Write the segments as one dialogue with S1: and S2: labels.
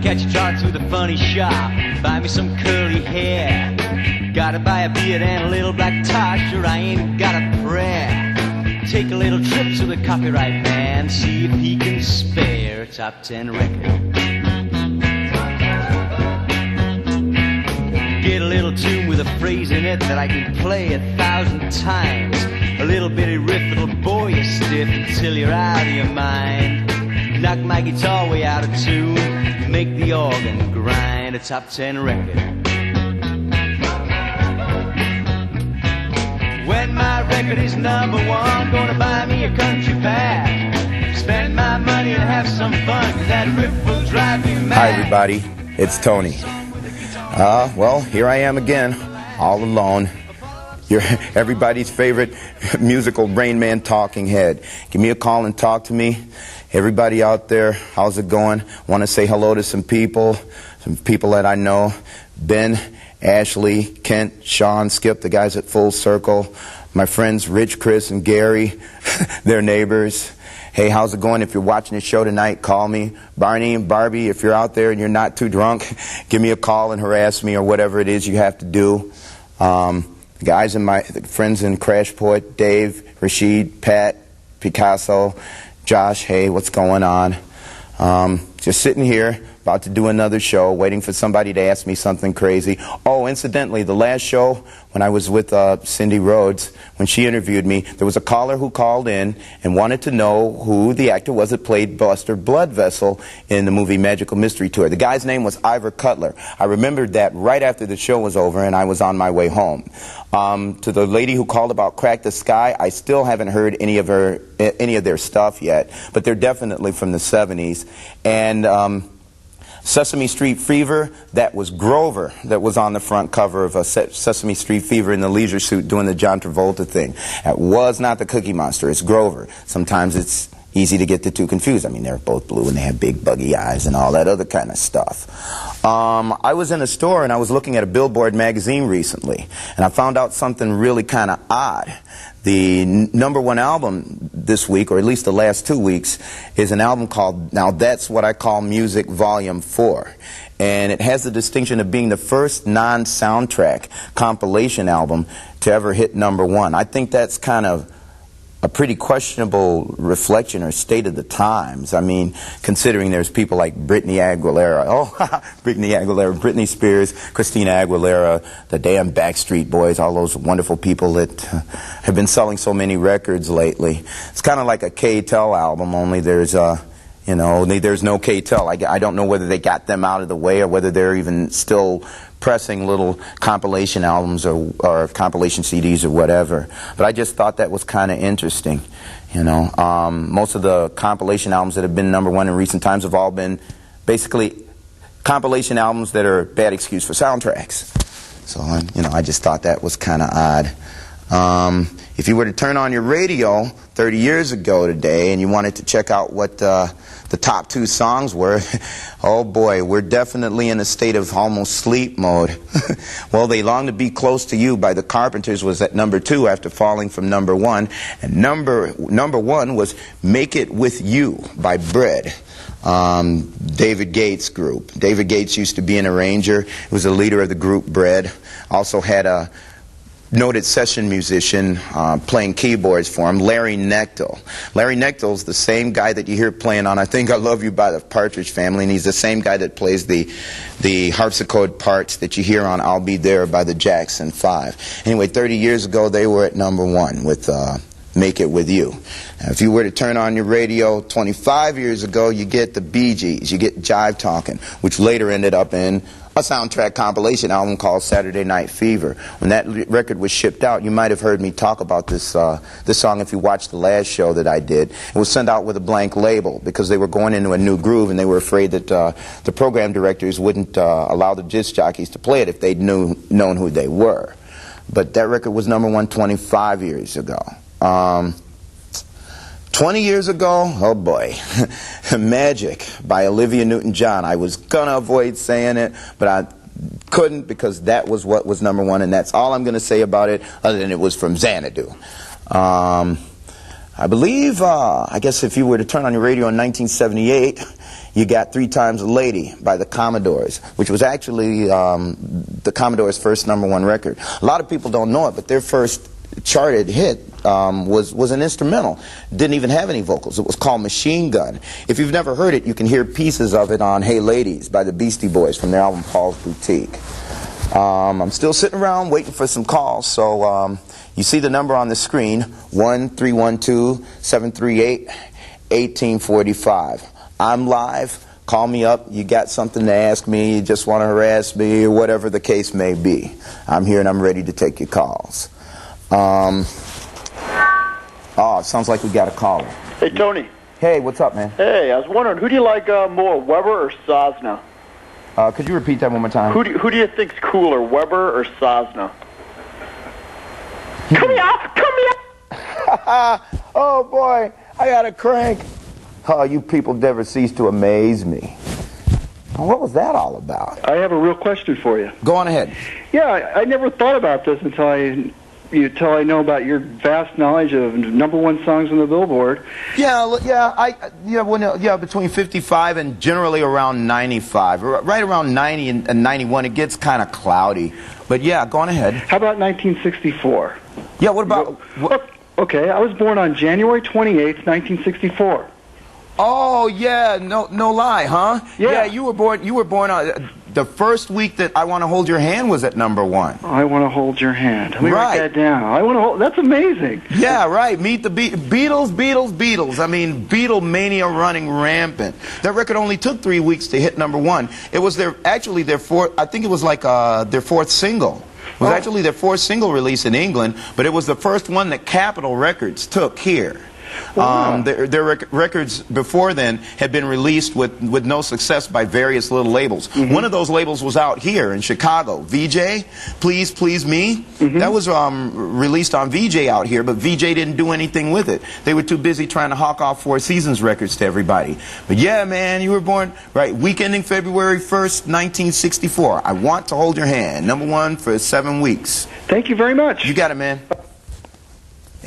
S1: catch a car to the funny shop, buy me some curly hair. Gotta buy a beard and a little black tie, sure I ain't got a prayer. Take a little trip to the copyright man, see if he can spare a top 10 record. Get a little tune with a phrase in it that I can play 1,000 times. A little bitty riff that'll bore you stiff until you're out of your mind. Knock my guitar way out of tune, make the organ grind. A top 10 record. When my record is number one, gonna buy me a country pack, spend my money and have some fun, 'cause that riff will drive me mad.
S2: Hi everybody, it's Tony. Well, here I am again, all alone. You're everybody's favorite musical Rain Man talking head. Give me a call and talk to me. Everybody out there, how's it going? Want to say hello to some people that I know. Ben, Ashley, Kent, Sean, Skip, the guys at Full Circle. My friends Rich, Chris, and Gary, their neighbors. Hey, how's it going? If you're watching the show tonight, call me. Barney and Barbie, if you're out there and you're not too drunk, give me a call and harass me or whatever it is you have to do. Guys and my friends in Crash Poet, Dave, Rashid, Pat, Picasso, Josh, hey, what's going on? Just sitting here, about to do another show, waiting for somebody to ask me something crazy. Oh, incidentally, the last show when I was with Cindy Rhodes, when she interviewed me, there was a caller who called in and wanted to know who the actor was that played Buster Bloodvessel in the movie Magical Mystery Tour. The guy's name was Ivor Cutler. I remembered that right after the show was over and I was on my way home. To the lady who called about Crack the Sky, I still haven't heard any of their stuff yet, but they're definitely from the 70s. And Sesame Street Fever, that was Grover that was on the front cover of Sesame Street Fever in the leisure suit doing the John Travolta thing. That was not the Cookie Monster, it's Grover. Sometimes it's easy to get the two confused. I mean, they're both blue and they have big buggy eyes and all that other kind of stuff. I was in a store and I was looking at a Billboard magazine recently, and I found out something really kind of odd. The number one album this week, or at least the last 2 weeks, is an album called Now That's What I Call Music Volume 4. And it has the distinction of being the first non-soundtrack compilation album to ever hit number one. I think that's kind of a pretty questionable reflection or state of the times. I mean, considering there's people like Britney Aguilera, Britney Spears, Christina Aguilera, the damn Backstreet Boys, all those wonderful people that have been selling so many records lately. It's kind of like a K-Tel album, only there's there's no K-Tel. I don't know whether they got them out of the way or whether they're even still pressing little compilation albums or compilation CDs or whatever. But I just thought that was kind of interesting. Most of the compilation albums that have been number one in recent times have all been basically compilation albums that are a bad excuse for soundtracks. So, I just thought that was kind of odd. If you were to turn on your radio 30 years ago today and you wanted to check out what the top two songs were, oh boy, we're definitely in a state of almost sleep mode. Well, They Long to Be Close to You by the Carpenters was at number 2 after falling from number 1. And number 1 was Make It With You by Bread. David Gates' group. David Gates used to be an arranger. He was the leader of the group Bread. Also had a noted session musician playing keyboards for him, Larry Knechtel. Larry Knechtel's the same guy that you hear playing on I Think I Love You by the Partridge Family, and he's the same guy that plays the harpsichord parts that you hear on I'll Be There by the Jackson 5. Anyway, 30 years ago they were at number 1 with Make It With You. Now, if you were to turn on your radio 25 years ago, you get the Bee Gees, you get Jive Talkin', which later ended up in a soundtrack compilation album called Saturday Night Fever. When that record was shipped out, you might have heard me talk about this song if you watched the last show that I did. It was sent out with a blank label because they were going into a new groove and they were afraid that the program directors wouldn't allow the disc jockeys to play it if they'd known who they were. But that record was number 1 25 years ago. 20 years ago, oh boy, Magic by Olivia Newton-John. I was going to avoid saying it, but I couldn't because that was what was number 1, and that's all I'm going to say about it, other than it was from Xanadu. I believe, I guess if you were to turn on your radio in 1978, You got 3 Times a Lady by the Commodores, which was actually the Commodores' first #1 record. A lot of people don't know it, but their first charted hit was an instrumental. Didn't even have any vocals. It was called Machine Gun. If you've never heard it, you can hear pieces of it on Hey Ladies by the Beastie Boys from their album Paul's Boutique. I'm still sitting around waiting for some calls, so you see the number on the screen, 1-312-738-1845. I'm live. Call me up. You got something to ask me, you just want to harass me, or whatever the case may be. I'm here and I'm ready to take your calls. Oh, it sounds like we got a caller.
S3: Hey, Tony.
S2: Hey, what's up, man?
S3: Hey, I was wondering, who do you like more, Weber or Sosna?
S2: Could you repeat that one more time?
S3: Who do you think's cooler, Weber or Sosna? Come here!
S2: Oh, boy, I got a crank. Oh, you people never cease to amaze me. What was that all about?
S4: I have a real question for you.
S2: Go on ahead.
S4: Yeah, I never thought about this until I know about your vast knowledge of #1 songs on the Billboard.
S2: Between 55 and generally around 95. Right around 90 and 91, it gets kind of cloudy. But yeah, go on ahead.
S4: How about 1964?
S2: Yeah, what about...
S4: Okay, I was born on January 28th, 1964.
S2: Oh, yeah, no lie, huh?
S4: Yeah.
S2: You were born on... The first week that I Want to Hold Your Hand was at #1.
S4: I Want to Hold Your Hand. Let me
S2: Right.
S4: write that down. I Want to Hold... That's amazing.
S2: Yeah, right. Meet the Beatles. I mean, Beatlemania running rampant. That record only took 3 weeks to hit #1. It was their fourth, I think it was like their 4th single. It was actually their 4th single release in England, but it was the first one that Capitol Records took here.
S4: Wow.
S2: Their records before then had been released with no success by various little labels. One of those labels was out here in Chicago. VJ, Please Please Me. That was released on VJ out here, but VJ didn't do anything with it. They were too busy trying to hawk off Four Seasons records to everybody. But yeah, man, you were born, right, week ending February 1st, 1964. I Want to Hold Your Hand, #1 for 7 weeks.
S4: Thank you very much.
S2: You got it, man.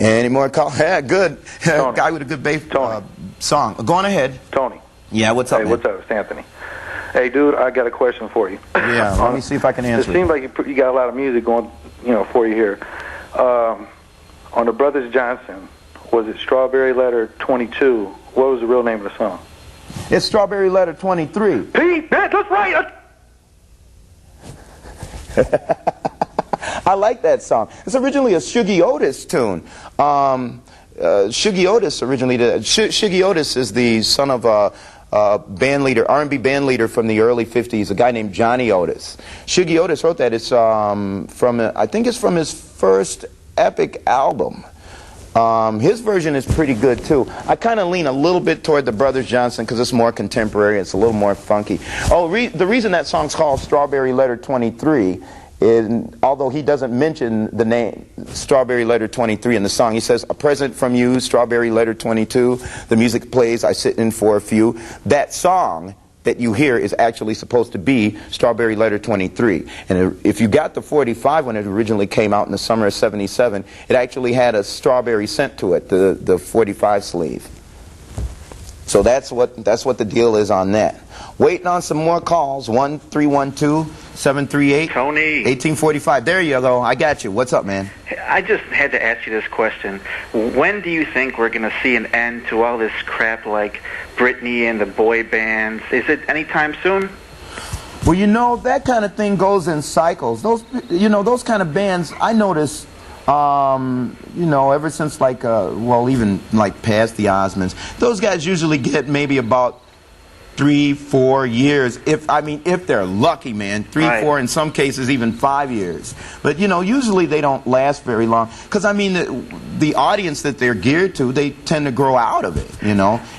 S2: Any more calls? Yeah, good.
S5: Tony.
S2: Guy with a good bass
S5: Tony.
S2: song. Go on ahead.
S5: Tony.
S2: Yeah, what's up,
S5: Hey,
S2: man?
S5: what's up? It's Anthony. Hey, dude, I got a question for you.
S2: Yeah, let me see if I can
S5: It
S2: answer
S5: seems like you got a lot of music going, for you here. On the Brothers Johnson, was it Strawberry Letter 22? What was the real name of the song?
S2: It's Strawberry Letter 23.
S5: Pete, that's right.
S2: I like that song. It's originally a Shuggie Otis tune. Shuggie Otis originally did. Shuggie Otis is the son of a band leader, R&B band leader from the early 50s, a guy named Johnny Otis. Shuggie Otis wrote that. It's I think it's from his first Epic album. His version is pretty good too. I kind of lean a little bit toward the Brothers Johnson because it's more contemporary. It's a little more funky. Oh, the reason that song's called Strawberry Letter 23 is, although he doesn't mention the name Strawberry Letter 23 in the song, he says, "A present from you, Strawberry Letter 22. The music plays, I sit in for a few." That song that you hear is actually supposed to be Strawberry Letter 23. And if you got the 45 when it originally came out in the summer of '77, it actually had a strawberry scent to it, the 45 sleeve. So that's what the deal is on that. Waiting on some more calls. 1-312-738-1845. There you go. I got you. What's up, man?
S6: I just had to ask you this question. When do you think we're going to see an end to all this crap like Britney and the boy bands? Is it anytime soon?
S2: Well, that kind of thing goes in cycles. Those kind of bands, I notice, ever since even past the Osmonds, those guys usually get maybe about 3-4 years, if they're lucky, man. 3,
S6: right.
S2: 4, in some cases even 5 years. But usually they don't last very long because the audience that they're geared to, they tend to grow out of it.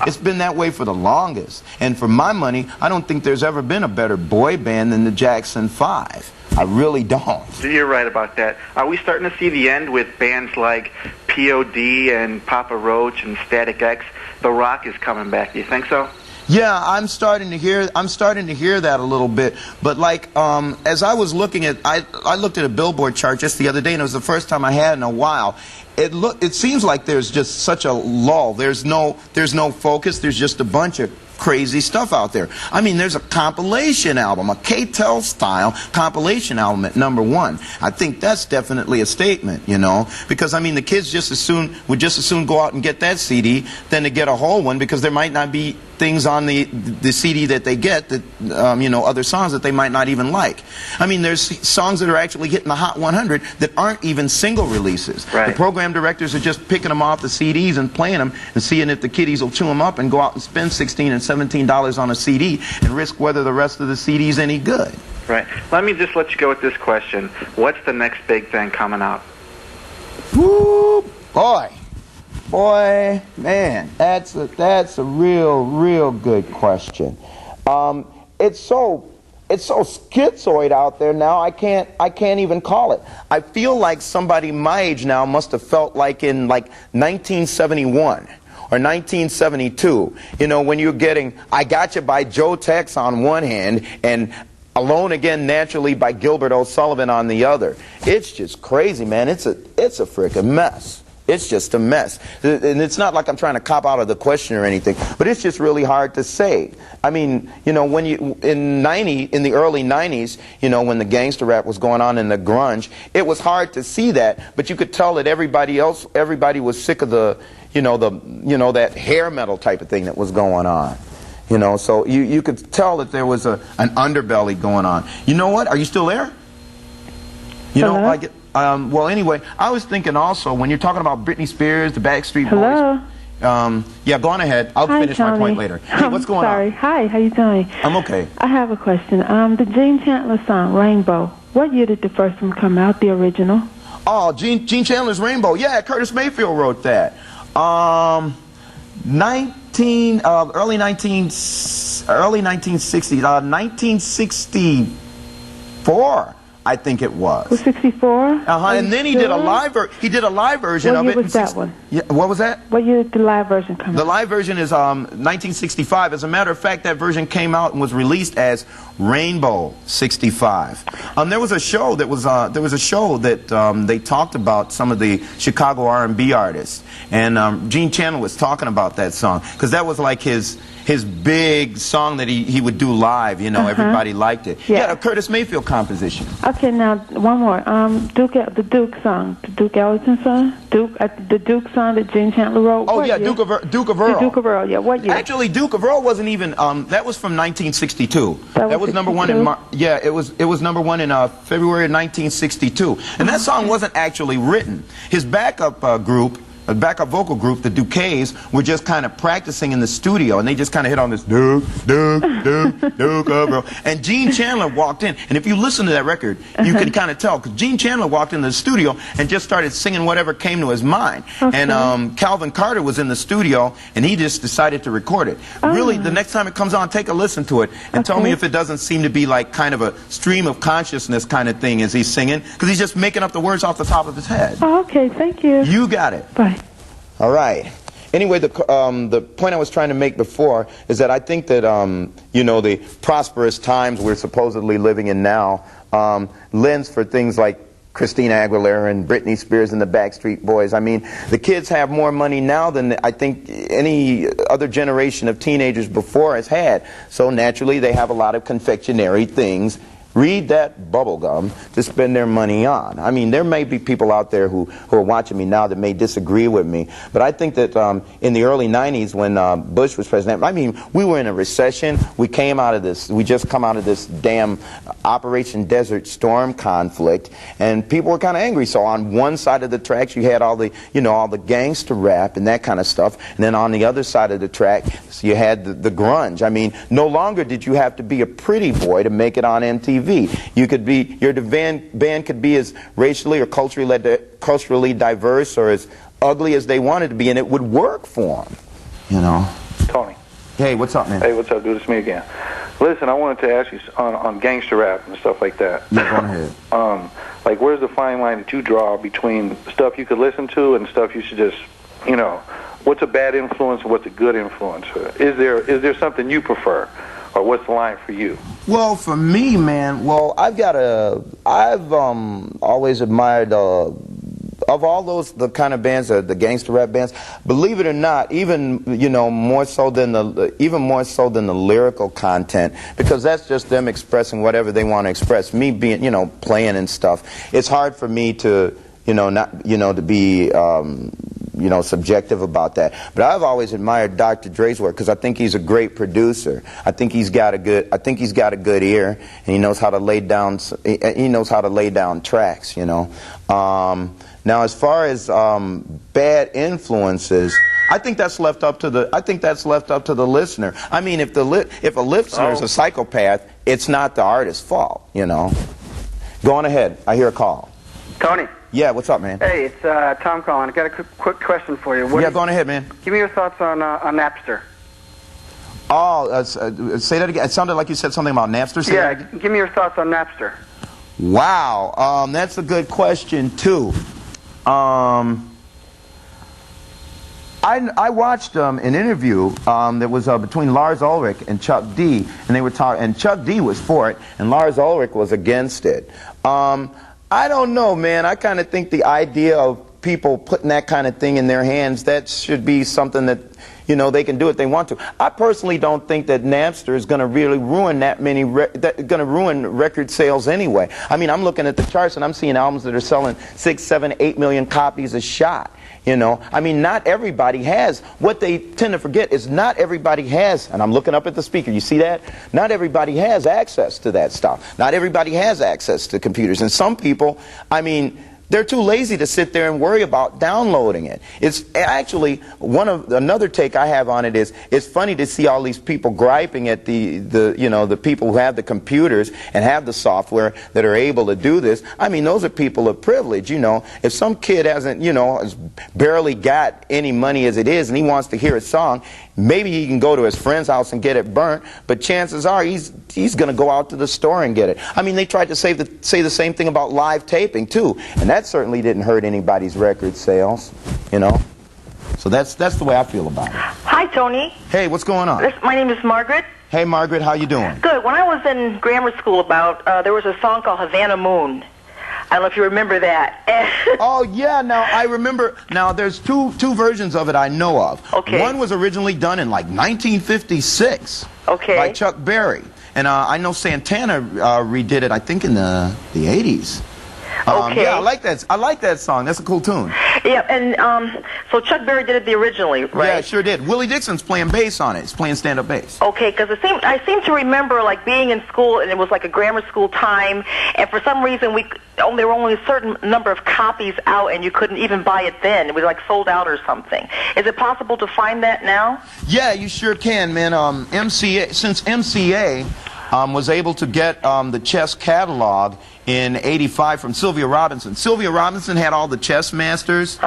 S2: It's been that way for the longest. And for my money, I don't think there's ever been a better boy band than the Jackson 5. I really don't.
S6: You're right about that. Are we starting to see the end with bands like P.O.D. and Papa Roach and Static X? The Rock is coming back. Do you think so?
S2: Yeah, I'm starting to hear that a little bit. But as I was looking at, I looked at a Billboard chart just the other day, and it was the first time I had in a while. It seems like there's just such a lull. There's no focus. There's just a bunch of crazy stuff out there. I mean, there's a compilation album, a K-Tel style compilation album at #1. I think that's definitely a statement, you know, because I mean, the kids would just as soon go out and get that CD than to get a whole one, because there might not be things on the CD that they get that, you know, other songs that they might not even like. I mean, there's songs that are actually hitting the Hot 100 that aren't even single releases.
S6: Right.
S2: The program directors are just picking them off the CDs and playing them and seeing if the kiddies will chew them up and go out and spend $16 and $17 on a CD and risk whether the rest of the CD's any good.
S6: Right. Let me just let you go with this question. What's the next big thing coming out?
S2: Woo, boy, man, that's a real good question. It's so schizoid out there now. I can't even call it. I feel like somebody my age now must have felt like in like 1971 or 1972. You know, when you're getting "I Got You" by Joe Tex on one hand and "Alone Again Naturally" by Gilbert O'Sullivan on the other. It's just crazy, man. It's a freaking mess. It's just a mess. And it's not like I'm trying to cop out of the question or anything, but it's just really hard to say. I mean, you know, when you in the early 90s, you know, when the gangster rap was going on in the grunge, it was hard to see that, but you could tell that everybody was sick of that hair metal type of thing that was going on. You know, so you could tell that there was an underbelly going on. You know what? Are you still there? You know, I get. Well, anyway, I was thinking also, when you're talking about Britney Spears, the Backstreet Boys. Yeah, go on ahead. I'll finish my point later. Hey, what's going on?
S7: Sorry. Hi, how you doing?
S2: I'm okay.
S7: I have a question. The Gene Chandler song, Rainbow. What year did the first one come out, the original?
S2: Oh, Gene Chandler's Rainbow. Yeah, Curtis Mayfield wrote that. Early 1960s, 1964. I think it was.
S7: Was 64?
S2: And then he did a live version of it.
S7: What year was that one?
S2: Yeah, what was that?
S7: What year did the live version come out?
S2: The live version is 1965. As a matter of fact, that version came out and was released as Rainbow 65. There was a show that they talked about some of the Chicago R&B artists, and Gene Chandler was talking about that song because that was like his big song that he would do live. You know, everybody liked it. Yeah, a Curtis Mayfield composition.
S7: Okay, now one more. The Duke song, the Duke Ellington song, the Duke song that Gene Chandler wrote.
S2: Oh yeah, Duke of Earl.
S7: The Duke of Earl. Yeah, what year?
S2: Actually, Duke of Earl wasn't even. That was from 1962. That was number one in it was number one in February of 1962, and that song wasn't actually written. His backup vocal group, the Duquesnes, were just kind of practicing in the studio, and they just kind of hit on this Duke of Earl. And Gene Chandler walked in, and if you listen to that record, you can kind of tell, because Gene Chandler walked into the studio and just started singing whatever came to his mind. Okay. And Calvin Carter was in the studio, and he just decided to record it. Really, the next time it comes on, take a listen to it, and tell me if it doesn't seem to be like kind of a stream of consciousness kind of thing as he's singing, because he's just making up the words off the top of his head.
S7: Oh, okay, thank you.
S2: You got it.
S7: Bye.
S2: All right. Anyway, the point I was trying to make before is that I think that, you know, the prosperous times we're supposedly living in now lends for things like Christina Aguilera and Britney Spears and the Backstreet Boys. I mean, the kids have more money now than I think any other generation of teenagers before has had. So naturally, they have a lot of confectionery things. Read that bubblegum to spend their money on. I mean, there may be people out there who are watching me now that may disagree with me, but I think that in the early 90s when Bush was president, I mean, we were in a recession. We just come out of this damn Operation Desert Storm conflict, and people were kind of angry. So on one side of the tracks, you had all the gangster rap and that kind of stuff, and then on the other side of the track, you had the grunge. I mean, no longer did you have to be a pretty boy to make it on MTV. You could be, your band could be as racially or culturally diverse or as ugly as they wanted to be, and it would work for them, you know.
S5: Tony.
S2: Hey, what's up, man?
S5: Hey, what's up, dude? It's me again. Listen, I wanted to ask you on gangster rap and stuff like that.
S2: Yeah, go ahead.
S5: Like, where's the fine line that you draw between stuff you could listen to and stuff you should just, you know, what's a bad influence and what's a good influence? Is there something you prefer? Or what's the line for you?
S2: Well, for me, man, I've always admired a of all those the kind of bands, the gangster rap bands, believe it or not, even more so than the lyrical content, because that's just them expressing whatever they want to express. Me being playing and stuff, it's hard for me to to be subjective about that. But I've always admired Dr. Dre's work because I think he's a great producer. I think he's got a good ear, and he knows how to lay down tracks. Now, as far as bad influences, I think that's left up to the listener. I mean, if a listener is a psychopath, it's not the artist's fault. Go on ahead. I hear a call.
S8: Tony.
S2: Yeah, what's up, man?
S8: Hey, it's Tom calling. I got a quick question for you.
S2: Go on ahead, man.
S8: Give me your thoughts on Napster.
S2: Oh, say that again. It sounded like you said something about Napster.
S8: Give me your thoughts on Napster.
S2: Wow, that's a good question too. I watched an interview that was between Lars Ulrich and Chuck D, and they were talking, and Chuck D was for it, and Lars Ulrich was against it. I don't know, man. I kind of think the idea of people putting that kind of thing in their hands, that should be something that, they can do if they want to. I personally don't think that Napster is going to really ruin ruin record sales anyway. I mean, I'm looking at the charts and I'm seeing albums that are selling 6, 7, 8 million copies a shot. I mean, not everybody has. What they tend to forget is not everybody has, and I'm looking up at the speaker, you see that? Not everybody has access to that stuff. Not everybody has access to computers. And some people, I mean, they're too lazy to sit there and worry about downloading it. It's actually another take I have on it is it's funny to see all these people griping at the people who have the computers and have the software that are able to do this. I mean, those are people of privilege. If some kid hasn't has barely got any money as it is and he wants to hear a song, maybe he can go to his friend's house and get it burnt, but chances are he's going to go out to the store and get it. I mean, they tried to say the same thing about live taping too, and that certainly didn't hurt anybody's record sales, So that's the way I feel about it.
S9: Hi, Tony.
S2: Hey, what's going on?
S9: My name is Margaret.
S2: Hey, Margaret, how you doing?
S9: Good. When I was in grammar school, there was a song called Havana Moon. I don't know if you remember that.
S2: Oh, yeah. Now, I remember. Now, there's two versions of it I know of.
S9: Okay.
S2: One was originally done in, 1956.
S9: Okay.
S2: By Chuck Berry. And I know Santana redid it, I think, in the 80s.
S9: Okay.
S2: Yeah, I like that song. That's a cool tune.
S9: Yeah, and so Chuck Berry did it originally, right?
S2: Yeah, sure did. Willie Dixon's playing bass on it. He's playing stand-up bass.
S9: Okay, because I seem to remember being in school, and it was like a grammar school time, and for some reason there were only a certain number of copies out, and you couldn't even buy it then. It was sold out or something. Is it possible to find that now?
S2: Yeah, you sure can, man. Since MCA was able to get the chess catalog in '85 from Sylvia Robinson. Sylvia Robinson had all the chess masters.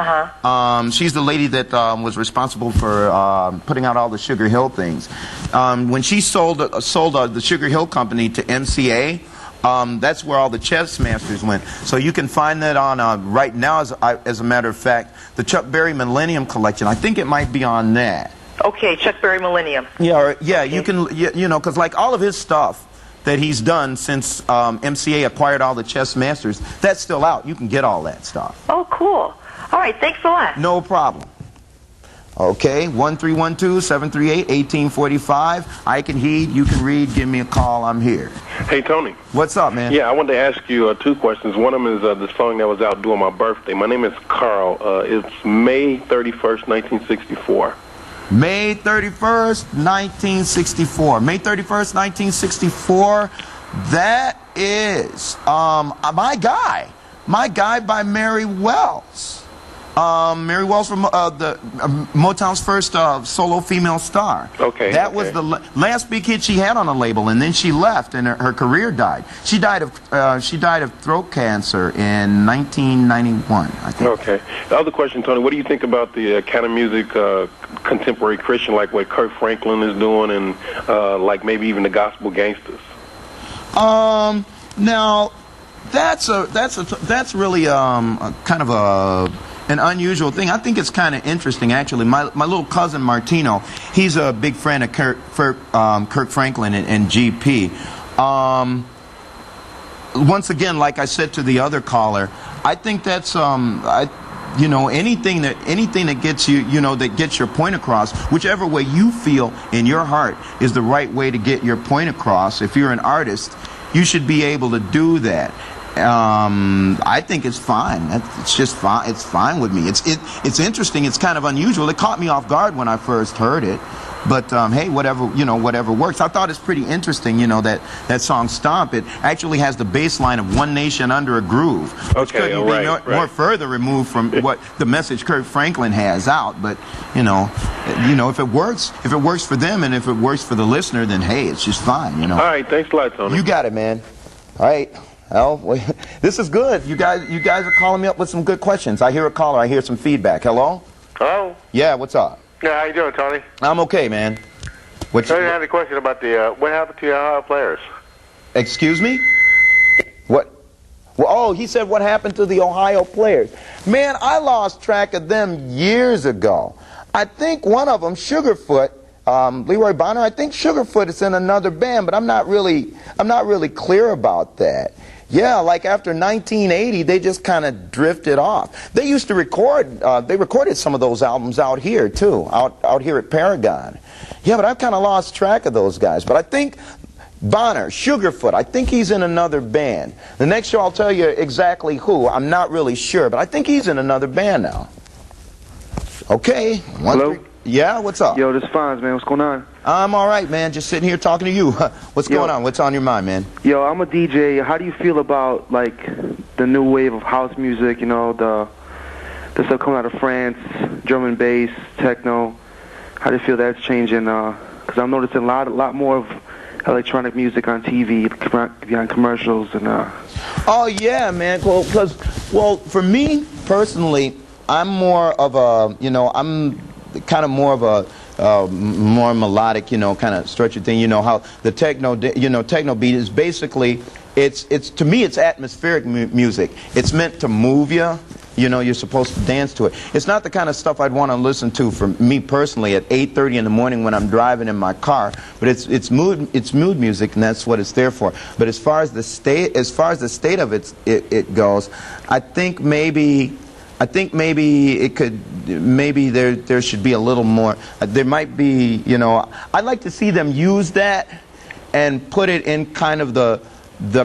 S2: She's the lady that was responsible for putting out all the Sugar Hill things. When she sold the Sugar Hill company to MCA, that's where all the chess masters went. So you can find that on right now, as a matter of fact, the Chuck Berry Millennium Collection. I think it might be on that.
S9: Okay, Chuck Berry Millennium.
S2: Yeah,
S9: Okay.
S2: You can, because all of his stuff that he's done since MCA acquired all the chess masters, that's still out. You can get all that stuff.
S9: Oh, cool. All right, thanks a lot.
S2: No problem. Okay, 1-312-738-1845. I can heed, you can read, give me a call, I'm here.
S10: Hey, Tony.
S2: What's up, man?
S10: Yeah, I wanted to ask you two questions. One of them is the song that was out during my birthday. My name is Carl. It's May 31st, 1964.
S2: May 31st, 1964. May 31st, 1964. That is My Guy by Mary Wells. Mary Wells from Motown's first solo female star.
S10: Okay.
S2: That was the last big hit she had on the label, and then she left, and her career died. She died of throat cancer in 1991, I think.
S10: Okay. The other question, Tony, what do you think about the kind of music contemporary Christian, like what Kirk Franklin is doing, and maybe even the gospel gangsters?
S2: Now, that's really kind of an unusual thing. I think it's kind of interesting, actually. My little cousin Martino, he's a big friend of Kirk Franklin and GP. Once again, like I said to the other caller, I think that's you know, anything that gets you, you know, that gets your point across, whichever way you feel in your heart is the right way to get your point across. If you're an artist, you should be able to do that. I think it's fine. It's just fine. It's fine with me. It's interesting. It's kind of unusual. It caught me off guard when I first heard it. But hey, whatever works. I thought it's pretty interesting, you know, that song "Stomp." It actually has the bass line of "One Nation Under a Groove," which couldn't be more further removed from what the message Kirk Franklin has out. But you know, if it works for them and if it works for the listener, then hey, it's just fine, you know.
S10: All right, thanks a lot, Tony.
S2: You got it, man. All right. Well, this is good. You guys are calling me up with some good questions. I hear a caller. I hear some feedback. Hello?
S5: Hello?
S2: Yeah, what's up?
S5: Yeah, how you doing, Tony?
S2: I'm okay, man.
S5: I had a question about what happened to your Ohio players?
S2: Excuse me? What? Well, oh, he said what happened to the Ohio players. Man, I lost track of them years ago. I think one of them, Sugarfoot, Leroy Bonner, I think Sugarfoot is in another band, but I'm not really clear about that. Yeah, like after 1980, they just kind of drifted off. They used to record, they recorded some of those albums out here, too, out here at Paragon. Yeah, but I've kind of lost track of those guys. But I think Bonner, Sugarfoot, I think he's in another band. The next show I'll tell you exactly who. I'm not really sure, but I think he's in another band now. Okay.
S11: Hello?
S2: Yeah, what's up?
S11: Yo, this is Fonz, man. What's going on?
S2: I'm all right, man. Just sitting here talking to you. What's going on? What's on your mind, man?
S11: Yo, I'm a DJ. How do you feel about, like, the new wave of house music, you know, the stuff coming out of France, drum and bass, techno? How do you feel that's changing? Because I'm noticing a lot more of electronic music on TV, on commercials. And
S2: Oh, yeah, man. Well, for me, personally, I'm more of a, you know, I'm kind of more of a more melodic, you know, kind of structured thing. You know how the techno beat is basically, it's to me it's atmospheric music. It's meant to move you. You know, you're supposed to dance to it. It's not the kind of stuff I'd want to listen to for me personally at 8:30 in the morning when I'm driving in my car. But it's mood music, and that's what it's there for. But as far as the state of it goes, I think maybe it could, maybe there should be a little more, there might be, you know, I'd like to see them use that and put it in kind of the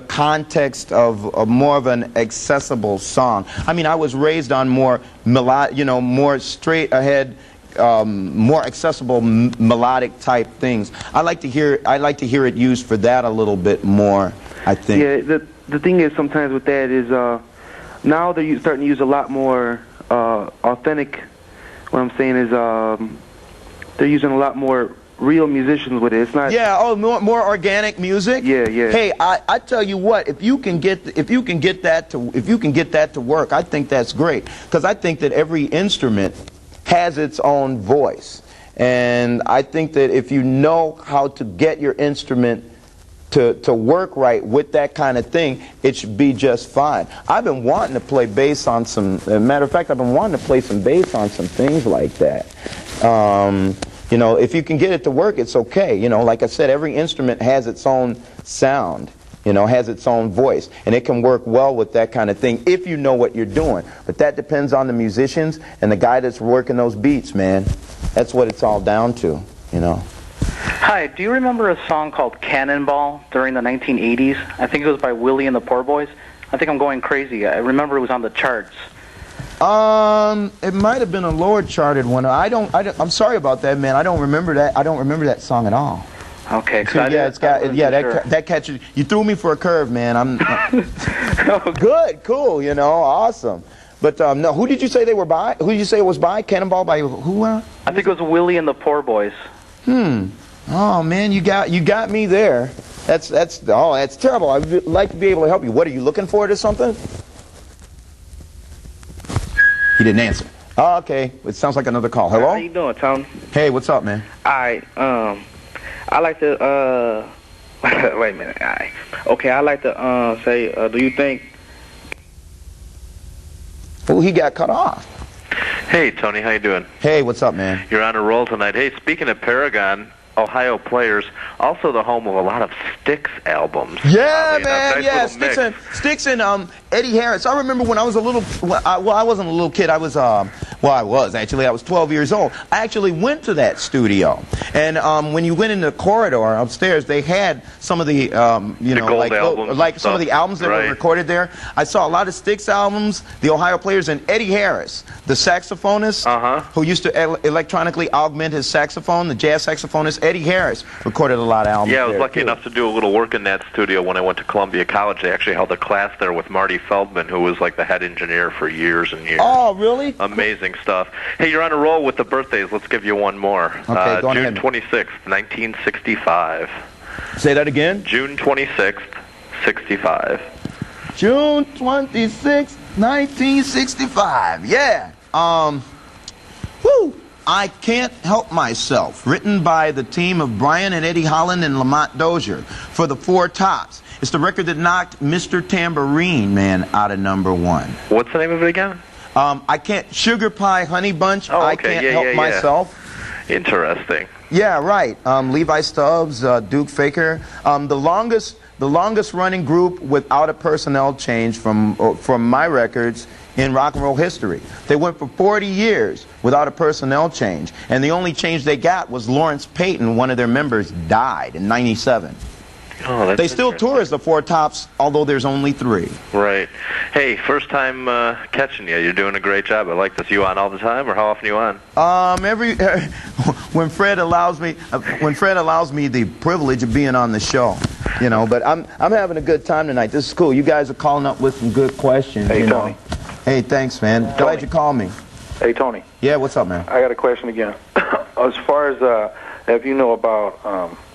S2: context of more of an accessible song. I mean, I was raised on more more straight ahead, more accessible melodic type things. I like to hear it used for that a little bit more, I think.
S11: Yeah, the thing is sometimes with that is now they're starting to use a lot more authentic. What I'm saying is they're using a lot more real musicians with it. It's not.
S2: Yeah. Oh, more organic music.
S11: Yeah, yeah.
S2: Hey, I tell you what, if you can get that to work, I think that's great, because I think that every instrument has its own voice, and I think that if you know how to get your instrument to work right with that kind of thing, it should be just fine. I've been wanting to play bass on some, matter of fact, I've been wanting to play some bass on some things like that. You know, if you can get it to work, it's okay. You know, like I said, every instrument has its own sound, you know, has its own voice, and it can work well with that kind of thing if you know what you're doing. But that depends on the musicians and the guy that's working those beats, man. That's what it's all down to, you know.
S12: Hi, do you remember a song called Cannonball during the 1980s? I think it was by Willie and the Poor Boys. I think I'm going crazy. I remember it was on the charts.
S2: It might have been a lower charted one. I'm sorry about that, man. I don't remember that. I don't remember that song at all.
S12: Okay.
S2: So, that catches. You threw me for a curve, man. Good, cool. You know, awesome. But no, who did you say they were by? Who did you say it was by? Cannonball by who?
S12: I think it was Willie and the Poor Boys.
S2: Oh man, you got me there. That's terrible. I'd like to be able to help you. What are you looking for, or something? He didn't answer. Oh, okay. It sounds like another call. Hello?
S13: How you doing, Tom?
S2: Hey, what's up, man?
S13: All right. I like to wait a minute. All right. Okay, I like to say, do you think?
S2: Oh, he got cut off.
S14: Hey, Tony, how you doing?
S2: Hey, what's up, man?
S14: You're on a roll tonight. Hey, speaking of Paragon, Ohio Players, also the home of a lot of Styx albums.
S2: Yeah, man,
S14: nice
S2: yeah,
S14: little
S2: Styx and Eddie Harris. I remember when I was a little, I wasn't a little kid. I was 12 years old. I actually went to that studio, and when you went in the corridor upstairs, they had some of the,
S14: gold albums
S2: like some of the albums that were recorded there. I saw a lot of Styx albums, the Ohio Players, and Eddie Harris, the saxophonist, who used to electronically augment his saxophone, the jazz saxophonist. Eddie Harris recorded a lot of albums.
S14: Yeah, I was
S2: there,
S14: lucky enough to do a little work in that studio when I went to Columbia College. They actually held a class there with Marty Feldman, who was like the head engineer for years and years.
S2: Oh, really?
S14: Amazing stuff. Hey, you're on a roll with the birthdays. Let's give you one more.
S2: Okay, go
S14: June
S2: ahead.
S14: 26th, 1965.
S2: Say that again?
S14: June 26th, 65.
S2: June 26th, 1965. Yeah. I Can't Help Myself, written by the team of Brian and Eddie Holland and Lamont Dozier for the Four Tops. It's the record that knocked Mr. Tambourine Man out of #1.
S14: What's the name of it again?
S2: I Can't, Sugar Pie Honey Bunch,
S14: Oh,
S2: I
S14: okay.
S2: Can't
S14: Yeah,
S2: Help
S14: yeah, yeah.
S2: Myself.
S14: Interesting.
S2: Yeah, right. Levi Stubbs, Duke Faker. The longest running group without a personnel change from my records in rock and roll history. They went for 40 years without a personnel change, and the only change they got was Lawrence Payton, one of their members, died in '97.
S14: Oh, that's
S2: They still tour as the Four Tops, although there's only 3.
S14: Right. Hey, first time catching you. You're doing a great job. I like this. You on all the time, or how often are you on?
S2: When Fred allows me the privilege of being on the show, But I'm having a good time tonight. This is cool. You guys are calling up with some good questions.
S5: Hey, Tony.
S2: Hey, thanks, man. Glad you called me.
S5: Hey, Tony.
S2: Yeah, what's up, man?
S5: I got a question again. As far as if you know about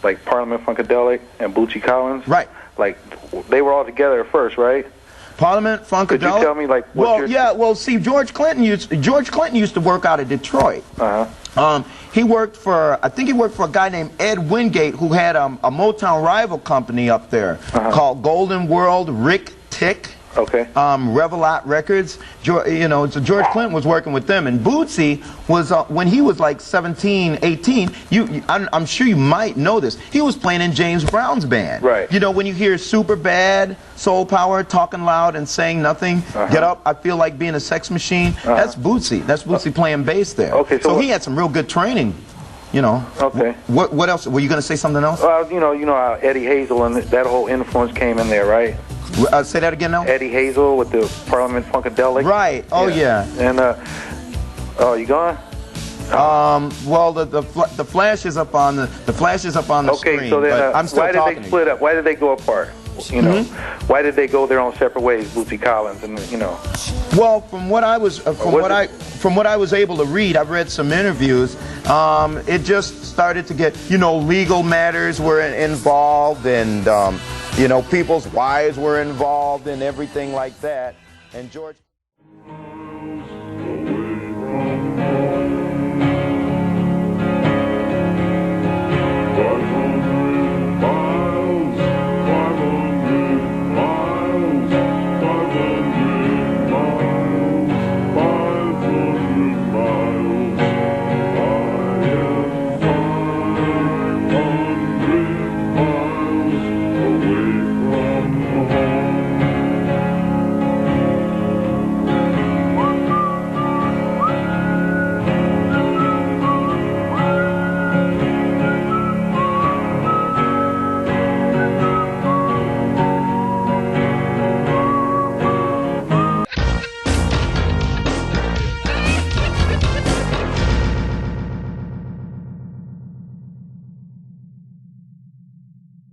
S5: like Parliament Funkadelic and Bootsy Collins,
S2: right?
S5: Like they were all together at first, right?
S2: Parliament Funkadelic.
S5: Could you tell me like what
S2: see, George Clinton used to work out of Detroit. He worked for a guy named Ed Wingate, who had a Motown rival company up there called Golden World Rick Tick.
S5: Okay.
S2: Revelot Records. So George Clinton was working with them, and Bootsy was when he was like 17, 18. I'm sure you might know this. He was playing in James Brown's band.
S5: Right.
S2: When you hear Super Bad, Soul Power, Talking Loud and Saying Nothing, Get Up, I Feel Like Being a Sex Machine. That's Bootsy. That's Bootsy playing bass there.
S5: Okay.
S2: So he had some real good training.
S5: Okay.
S2: What else? Were you going to say something else?
S5: You know how Eddie Hazel and that whole influence came in there, right?
S2: Say that again now?
S5: Eddie Hazel with the Parliament Funkadelic.
S2: Right. Oh, yeah.
S5: And, you gone?
S2: Well, the flash is up on the screen.
S5: Okay, so then
S2: but I'm still
S5: why did
S2: talking
S5: they split up? Why did they go apart? Why did they go their own separate ways, Bootsy Collins and
S2: Well, from what I was able to read, I've read some interviews. It just started to get legal matters were involved, and people's wives were involved, and everything like that. And George.